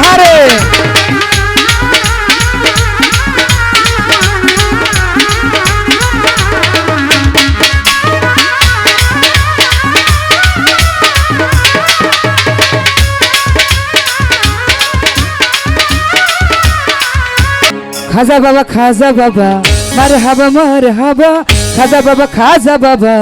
আহারে খাজা বাবা মারহাবা মারহাবা খাজা বাবা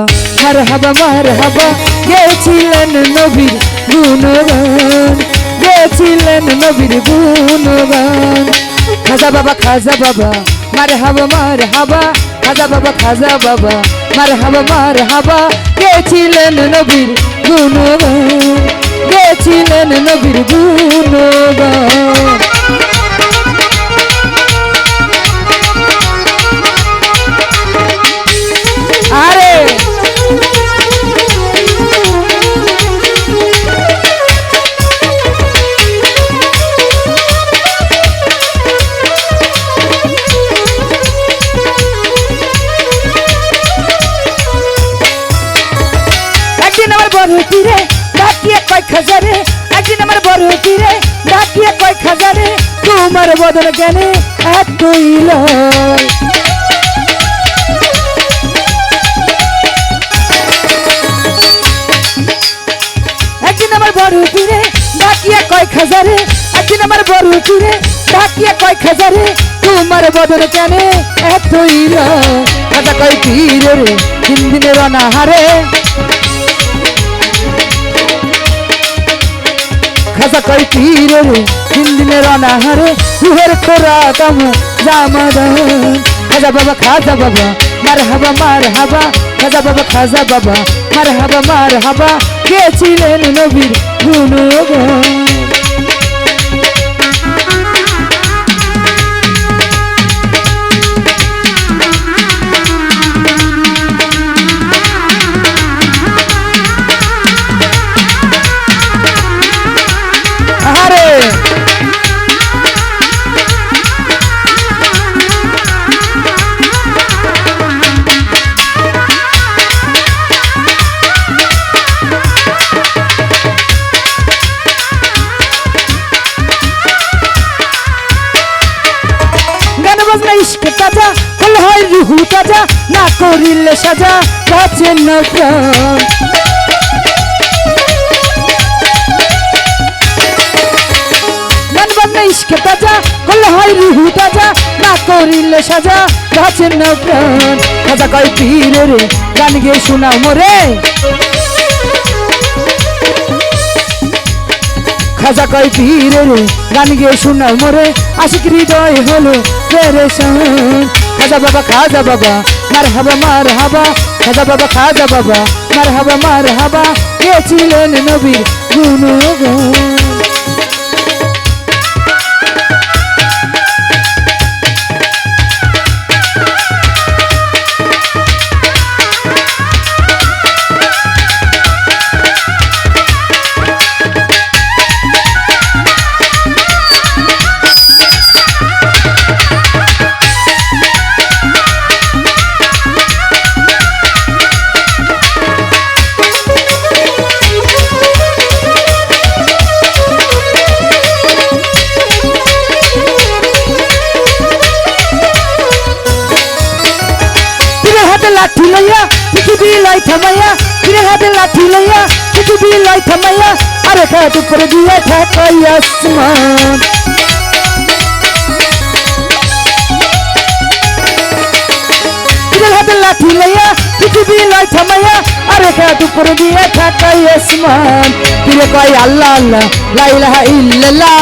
মারহাবা গেছিলেন নবীর গুণগান গেছিলেন নবীর গুণগান খাজা বাবা মারহাবা খাজা বাবা মারহাবা গেছিলেন নবীর গুণগান গেছিলেন নবীর গুণগান আরে একদিন আমার বড় তীরে ডাকিয়ে কয় খাজারে একদিন আমার বড় তীরে ডাকিয়ে কয় খাজারে তোমার বদন জ্ঞানে এতই লয় বড় পীরে ডাকিয়া কয় খাজারে একদিন আমার বড় পীরে ডাকিয়া কয় খাজারে তোমার বদন কেন এতই খাজা কয় পীরে রে দিন দিনের অনাহারে খাজা কয় পীরে রে দিন দিনের অনাহারে রুহের খোরা কাম জামাদান খাজা বাবা মারহাবা খাজা বাবা মারহাবা গেছিলেন নবীর গুণগান আহারে ইশক তাজা হল হয় রুহু তাজা না করিলে সাজা কাছে না প্রাণ গান বাজনা ইশক তাজা হল হয় রুহু তাজা না করিলে সাজা কাছে না প্রাণ খাজা কয় পীরে রে গান গিয়ে শোনাও মোরে খাজা কয় পীরে রে গান গিয়ে শোনাও মোরে আশিক হৃদয় হলো পেরেশান খাজা বাবা মারহাবা খাজা বাবা মারহাবা গেছিলেন নবীর গুণগান লাঠি লইয়া পৃথিবী লাই থামাইয়া ফিরে হাতে লাঠি লইয়া পৃথিবী লাই থামাইয়া আরে খাট উপরে দিয়ে ঠাকাই আসমান ফিরে হাতে লাঠি লইয়া পৃথিবী লাই থামাইয়া আরে খাট উপরে দিয়ে ঠাকাই আসমান ফিরে কয় আল্লাহ আল্লাহ লা ইলাহা ইল্লাল্লাহ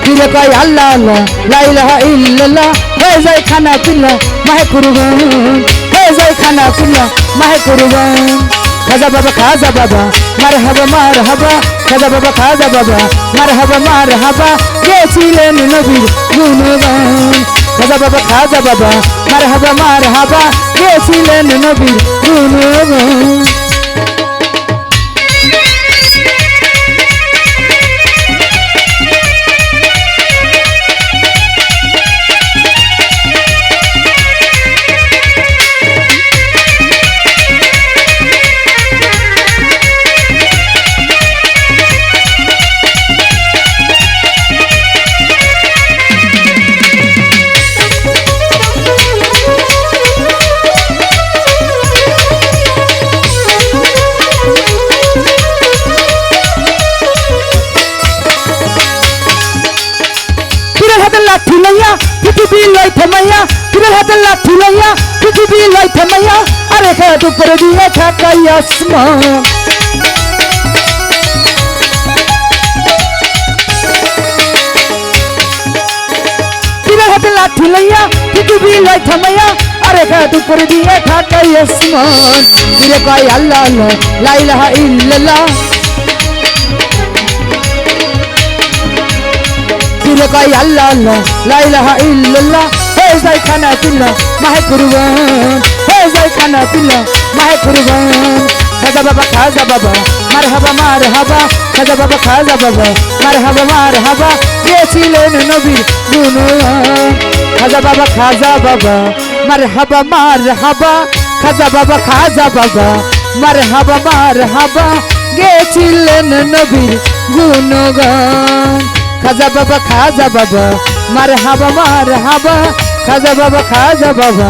ফিরে কয় আল্লাহ আল্লাহ লা ইলাহা ইল্লাল্লাহ হয়ে যায় খানা পিল্লা মাহে কুরবান হয়ে যায় খানা পিল্লা মাহে কুরবান খাজা বাবা মারহাবা খাজা বাবা মারহাবা গেছিলেন নবীর গুণগান খাজা বাবা মারহাবা গেছিলেন নবীর গুণগান পৃথিবী লয় থামাইয়া পীরের হাতে লাঠি লইয়া পৃথিবী লয় থামাইয়া আর খেত উপরে দিয়ে থাকাই আসমান পীরের হাতে লাঠি লইয়া পৃথিবী লয় থামাইয়া আর খেত উপরে দিয়ে থাকাই আসমান পীরে কয় আল্লাহ আল্লাহ লা ইলাহা ইল্লাল্লাহ পীরে কয় আল্লাহ আল্লাহ লা ইলাহা ইল্লাল্লাহ হয়ে যায় খানা পিল্লা মাহে কুরবান হয়ে যায় খানা পিল্লা মাহে কুরবান খাজা বাবা মারহাবা মারহাবা খাজা বাবা মারহাবা গেছিলেন নবীর গুণগান খাজা বাবা মারহাবা খাজা বাবা মারহাবা গেছিলেন নবীর গুণগান খাজা বাবা মারহাবা খাজা বাবা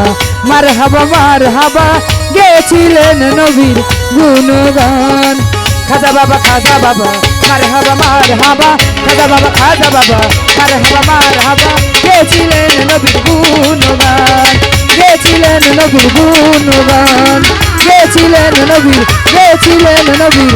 মারহাবা গেছিলেন নবীর গুণগান খাজা বাবা মারহাবা খাজা বাবা মারহাবা গেছিলেন নবীর গুণগান গেছিলেন নবীর গুণগান গেছিলেন নবীর